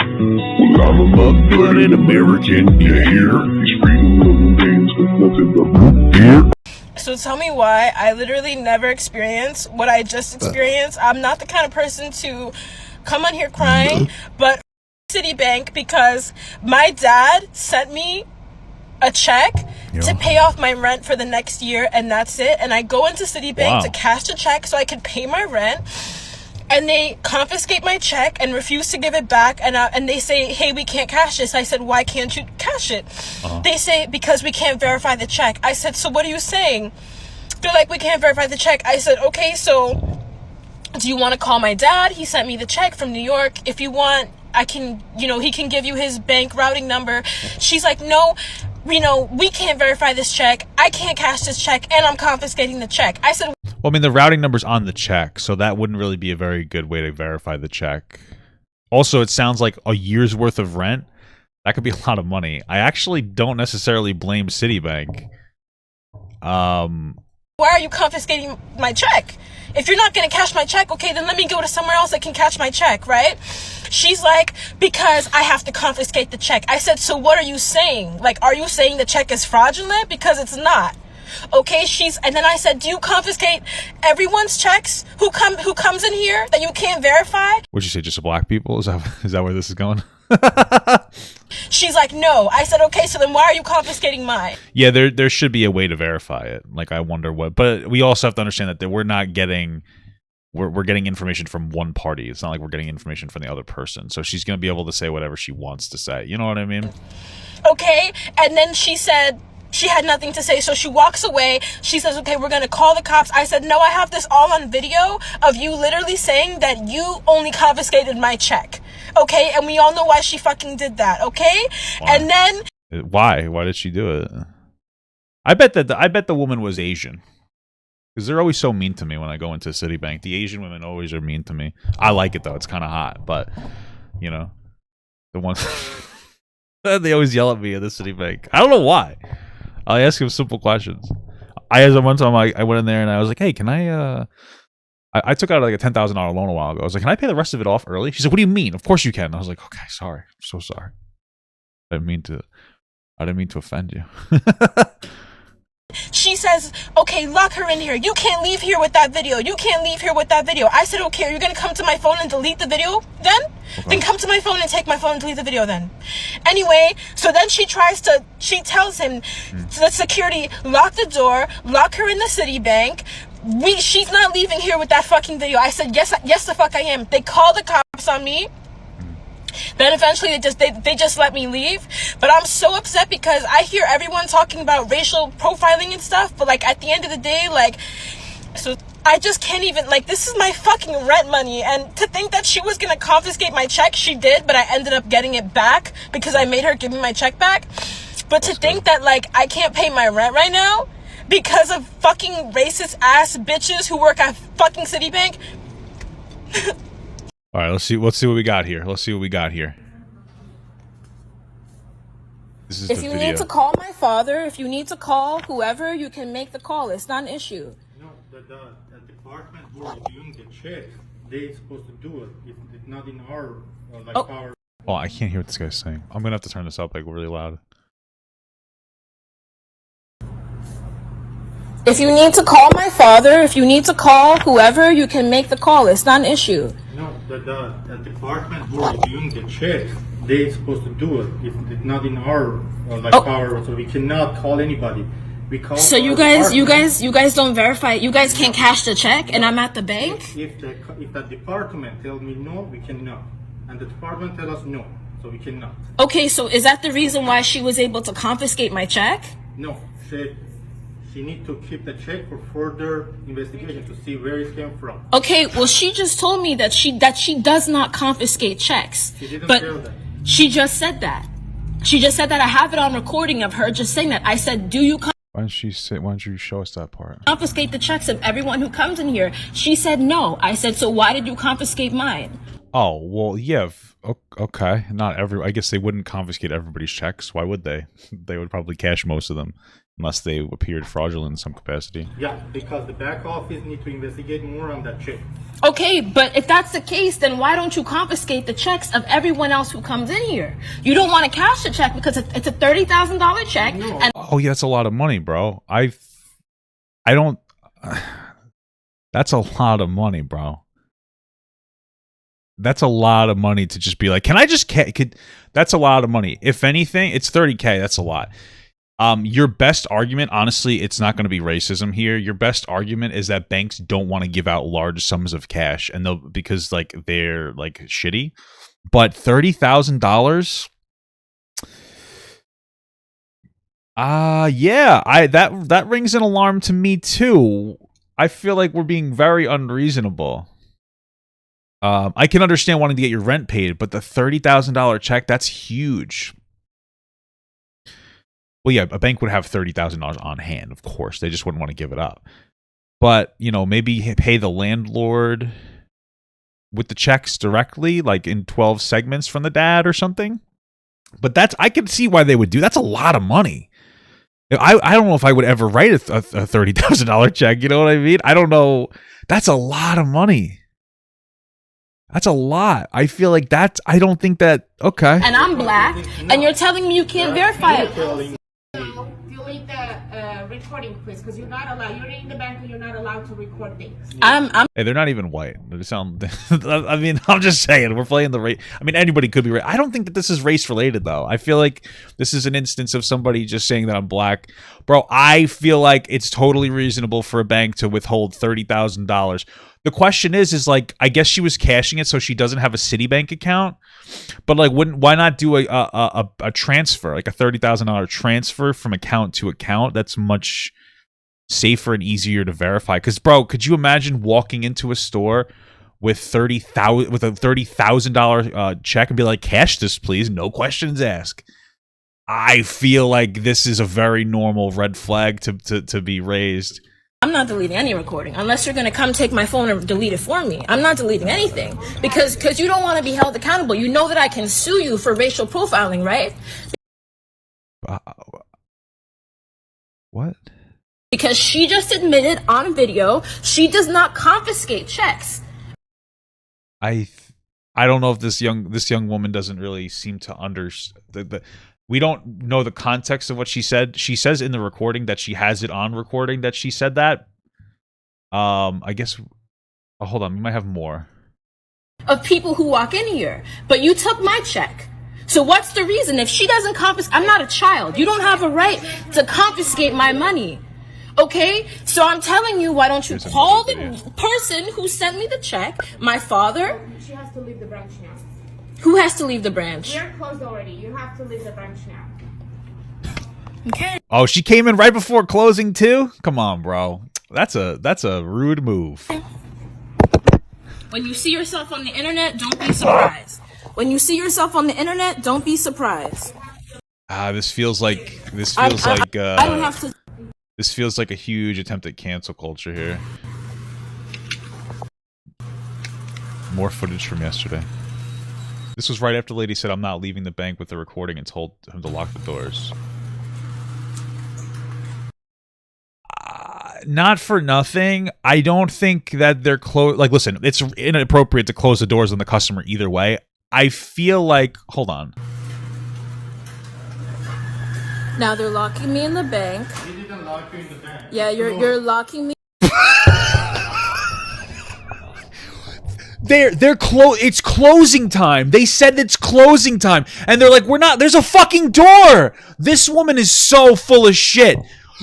Well, I'm a mud-blooded American, you hear? These freedom loving things with nothing but root beer. So tell me why I literally never experience what I just experienced. I'm not the kind of person to come on here crying, but CitiBank, because my dad sent me a check to pay off my rent for the next year, and that's it. And I go into CitiBank to cash the check so I can pay my rent, and they confiscate my check and refuse to give it back, and they say, hey, we can't cash this. I said, why can't you cash it? They say, because we can't verify the check. I said, so what are you saying? They're like, we can't verify the check. I said, okay, so do you want to call my dad? He sent me the check from New York. If you want, I can, he can give you his bank routing number. She's like, no, we can't verify this check. I can't cash this check, and I'm confiscating the check. I said, well, I mean, the routing number's on the check, so that wouldn't really be a very good way to verify the check. Also, it sounds like a year's worth of rent. That could be a lot of money. I actually don't necessarily blame CitiBank. Why are you confiscating my check? If you're not going to cash my check, okay, then let me go to somewhere else that can cash my check, right? She's like, because I have to confiscate the check. I said, so what are you saying? Like, are you saying the check is fraudulent? Because it's not. Okay, and then I said, do you confiscate everyone's checks who comes in here that you can't verify? What'd you say, just black people? Is that where this is going? She's like, no. I said, okay, so then why are you confiscating mine? Yeah, there should be a way to verify it. Like, I wonder what, but we also have to understand that we're not getting, we're getting information from one party. It's not like we're getting information from the other person. So she's going to be able to say whatever she wants to say. You know what I mean? Okay, and then she said, she had nothing to say, so she walks away. She says, okay, we're going to call the cops. I said, no, I have this all on video of you literally saying that you only confiscated my check. Okay, and we all know why she fucking did that, okay? Why? And then... Why did she do it? I bet the woman was Asian. Because they're always so mean to me when I go into CitiBank. The Asian women always are mean to me. I like it, though. It's kind of hot, but, the ones... they always yell at me at the CitiBank. I don't know why. I ask him simple questions. One time I went in there and I was like, hey, can I took out like a $10,000 loan a while ago. I was like, can I pay the rest of it off early? She said, what do you mean? Of course you can. And I was like, okay, sorry. I'm so sorry. I didn't mean to offend you. She says, okay, lock her in here. You can't leave here with that video. You can't leave here with that video. I said, okay, are you going to come to my phone and delete the video then? Okay. Then come to my phone and take my phone and delete the video then. Anyway, so then she tells him, the security, lock the door, lock her in the CitiBank. She's not leaving here with that fucking video. I said, yes, the fuck I am. They called the cops on me. Then eventually they just let me leave. But I'm so upset because I hear everyone talking about racial profiling and stuff, but like at the end of the day, like, so I just can't even, like, this is my fucking rent money, and to think that she was gonna confiscate my check, she did, but I ended up getting it back because I made her give me my check back. But to think that, like, I can't pay my rent right now because of fucking racist ass bitches who work at fucking CitiBank. All right, let's see what we got here. This is if you video. need to call my father, if you need to call whoever, you can make the call. It's not an issue. No, the department who is doing the check, they're supposed to do it. It's not in our power. Oh, I can't hear what this guy's saying. I'm gonna have to turn this up like really loud. If you need to call my father, if you need to call whoever, you can make the call. It's not an issue. No, the department who is doing the check, they're supposed to do it. It's not in our power, so we cannot call anybody. We call. So you guys don't verify. You guys can't cash the check, and I'm at the bank. If the department tells me no, we cannot, and the department tells us no, so we cannot. Okay, so is that the reason why she was able to confiscate my check? No, she needs to keep the check for further investigation to see where it came from. Okay, well, she just told me that she does not confiscate checks. She didn't but tell that. She just said that. She just said that. I have it on recording of her just saying that. I said, do you Why don't you show us that part? confiscate the checks of everyone who comes in here? She said no. I said, so why did you confiscate mine? Oh, well, yeah. Okay. Not every. I guess they wouldn't confiscate everybody's checks. Why would they? They would probably cash most of them. unless they appeared fraudulent in some capacity. Yeah, because the back office need to investigate more on that check. Okay, but if that's the case, then why don't you confiscate the checks of everyone else who comes in here? You don't want to cash the check because it's a $30,000 check. No. And Oh yeah, that's a lot of money, bro. I don't. That's a lot of money, bro. That's a lot of money to just be like, can I just that's a lot of money. If anything, it's $30K. That's a lot. Your best argument, honestly, it's not going to be racism here. Your best argument is that banks don't want to give out large sums of cash, and they'll because like they're like shitty. But $30,000. Yeah, that rings an alarm to me too. I feel like we're being very unreasonable. I can understand wanting to get your rent paid, but the $30,000 check, that's huge. Well, yeah, a bank would have $30,000 on hand, of course. They just wouldn't want to give it up. But, you know, maybe pay the landlord with the checks directly, like in 12 segments from the dad or something. But I can see why they would do. That's a lot of money. I don't know if I would ever write a $30,000 check. You know what I mean? I don't know. That's a lot of money. That's a lot. I feel like I don't think that. Okay. and I'm black, and you're telling me you can't verify it. Delete the recording, please, because you're not allowed. You're in the bank and you're not allowed to record things. Hey, they're not even white. They sound. I mean, I'm just saying. We're playing the race. I mean, anybody could be. I don't think that this is race related, though. I feel like this is an instance of somebody just saying that I'm black, bro. I feel like it's totally reasonable for a bank to withhold $30,000. The question is like, I guess she was cashing it so she doesn't have a CitiBank account, but like, why not do a transfer, like a $30,000 transfer from account to account? That's much safer and easier to verify. Because, bro, could you imagine walking into a store with a $30,000 check and be like, cash this, please, no questions asked? I feel like this is a very normal red flag to be raised. I'm not deleting any recording unless you're going to come take my phone and delete it for me. I'm not deleting anything because you don't want to be held accountable. You know that I can sue you for racial profiling, right? What? Because she just admitted on video she does not confiscate checks. I don't know if this young woman doesn't really seem to understand. We don't know the context of what she said. She says in the recording that she has it on recording that she said that. I guess. Oh, hold on, we might have more. Of people who walk in here, but you took my check. So what's the reason? If she doesn't confiscate, I'm not a child. You don't have a right to confiscate my money. Okay? So I'm telling you, why don't you call the person who sent me the check, my father? She has to leave the branch now. Who has to leave the branch? We're closed already. You have to leave the branch now. Okay. Oh, she came in right before closing too? Come on, bro. That's a rude move. When you see yourself on the internet, don't be surprised. When you see yourself on the internet, don't be surprised. This feels like I don't have to. this feels like a huge attempt at cancel culture here. More footage from yesterday. This was right after the lady said, "I'm not leaving the bank with the recording," and told him to lock the doors. Not for nothing. I don't think that they're close. Like, listen, it's inappropriate to close the doors on the customer either way. I feel like, hold on. Now they're locking me in the bank. They didn't lock you in the bank. Yeah, you're locking me. It's closing time. They said it's closing time. And they're like, we're not, there's a fucking door. This woman is so full of shit.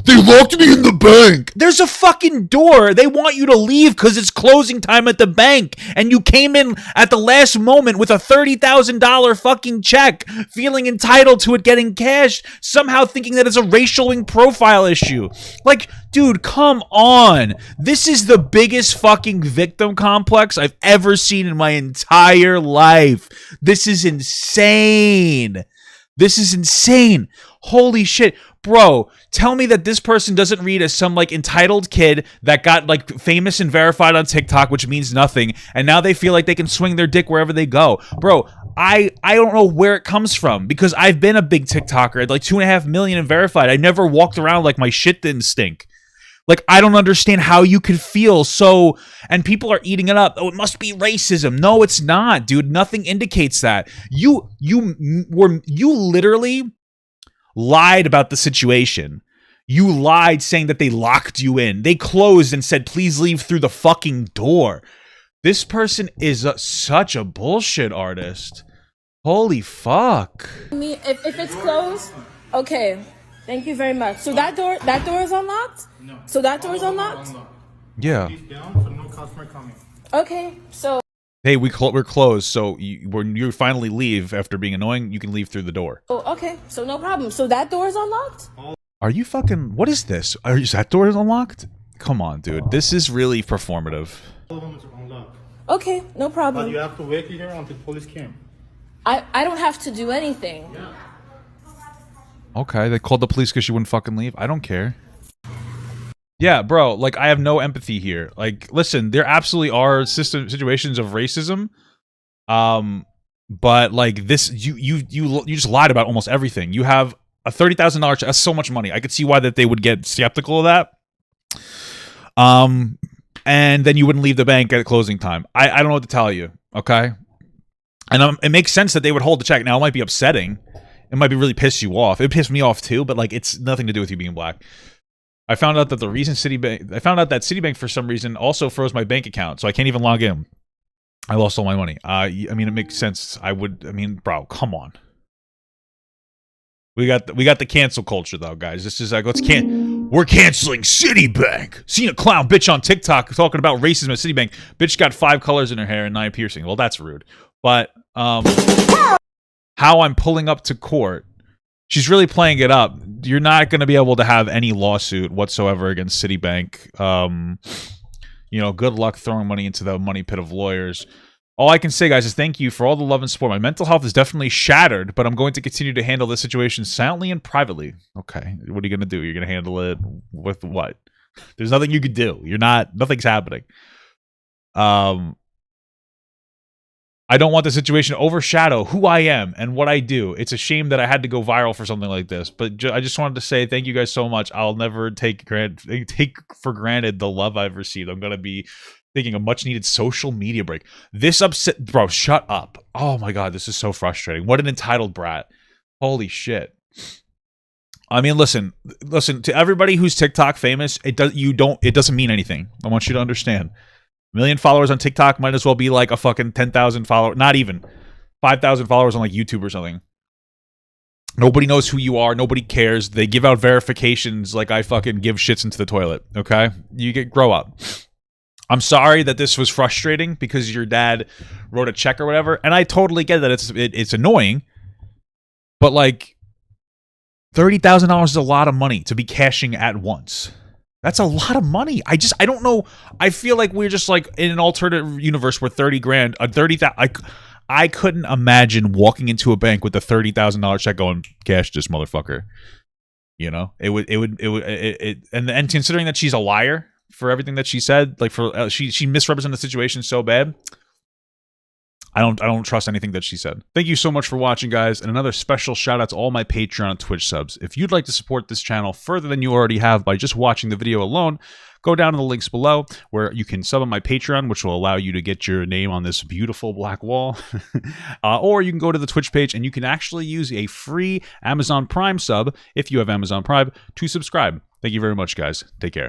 They locked me in the bank. There's a fucking door. They want you to leave because it's closing time at the bank. And you came in at the last moment with a $30,000 fucking check, feeling entitled to it getting cashed, somehow thinking that it's a racial profile issue. Like, dude, come on. This is the biggest fucking victim complex I've ever seen in my entire life. This is insane. This is insane. Holy shit. Bro, tell me that this person doesn't read as some like entitled kid that got like famous and verified on TikTok, which means nothing, and now they feel like they can swing their dick wherever they go. Bro, I don't know where it comes from, because I've been a big TikToker at like 2.5 million and verified. I never walked around like my shit didn't stink. Like, I don't understand how you could feel so, and people are eating it up. Oh, it must be racism. No, it's not, dude. Nothing indicates that. You literally lied about the situation. You lied saying that they locked you in. They closed and said, please leave through the fucking door. This person is such a bullshit artist. Holy fuck. If it's closed, okay. Thank you very much. So that door is unlocked? No. So that door is unlocked? Yeah. Please down, so no customer coming. Okay, so... Hey, we're closed, so when you finally leave after being annoying, you can leave through the door. Oh, okay, so no problem. So that door is unlocked? Are you fucking... What is this? Is that door unlocked? Come on, dude. This is really performative. All of them are unlocked. Okay, no But problem. you have to wait here until police came. I don't have to do anything. Yeah. Okay, they called the police because you wouldn't fucking leave. I don't care. Yeah, bro, like, I have no empathy here. Like, listen, there absolutely are situations of racism. But like this, you just lied about almost everything. You have a $30,000 check. That's so much money. I could see why that they would get skeptical of that. And then you wouldn't leave the bank at closing time. I don't know what to tell you. Okay. And it makes sense that they would hold the check. Now, it might be upsetting. It might be really piss you off. It pissed me off too, but like it's nothing to do with you being black. I found out that CitiBank for some reason also froze my bank account, so I can't even log in. I lost all my money. I mean, it makes sense. Bro, come on. We got the cancel culture though, guys. This is like we're canceling CitiBank. Seen a clown bitch on TikTok talking about racism at CitiBank. Bitch got 5 colors in her hair and 9 piercing. Well, that's rude. But how I'm pulling up to court, she's really playing it up. You're not going to be able to have any lawsuit whatsoever against CitiBank. You know, good luck throwing money into the money pit of lawyers. All I can say, guys, is thank you for all the love and support. My mental health is definitely shattered, but I'm going to continue to handle this situation silently and privately. Okay, what are you going to do? You're going to handle it with what? There's nothing you could do. Nothing's happening. I don't want the situation to overshadow who I am and what I do. It's a shame that I had to go viral for something like this, but I just wanted to say thank you guys so much. I'll never take for granted the love I've received. I'm going to be taking a much-needed social media break. This upset... Bro, shut up. Oh my god, this is so frustrating. What an entitled brat. Holy shit. I mean, listen, to everybody who's TikTok famous, it doesn't mean anything. I want you to understand. 1 million followers on TikTok might as well be like a fucking 10,000 followers, not even 5,000 followers on like YouTube or something. Nobody knows who you are. Nobody cares. They give out verifications like I fucking give shits into the toilet. Okay? Grow up. I'm sorry that this was frustrating because your dad wrote a check or whatever, and I totally get that it's annoying, but like $30,000 is a lot of money to be cashing at once. That's a lot of money. I don't know. I feel like we're just like in an alternate universe where 30 grand, I couldn't imagine walking into a bank with a $30,000 check going, cash this motherfucker. You know, and considering that she's a liar for everything that she said, like she misrepresented the situation so bad. I don't trust anything that she said. Thank you so much for watching, guys, and another special shout out to all my Patreon and Twitch subs. If you'd like to support this channel further than you already have by just watching the video alone, go down to the links below where you can sub on my Patreon, which will allow you to get your name on this beautiful black wall. Or you can go to the Twitch page and you can actually use a free Amazon Prime sub, if you have Amazon Prime, to subscribe. Thank you very much, guys. Take care.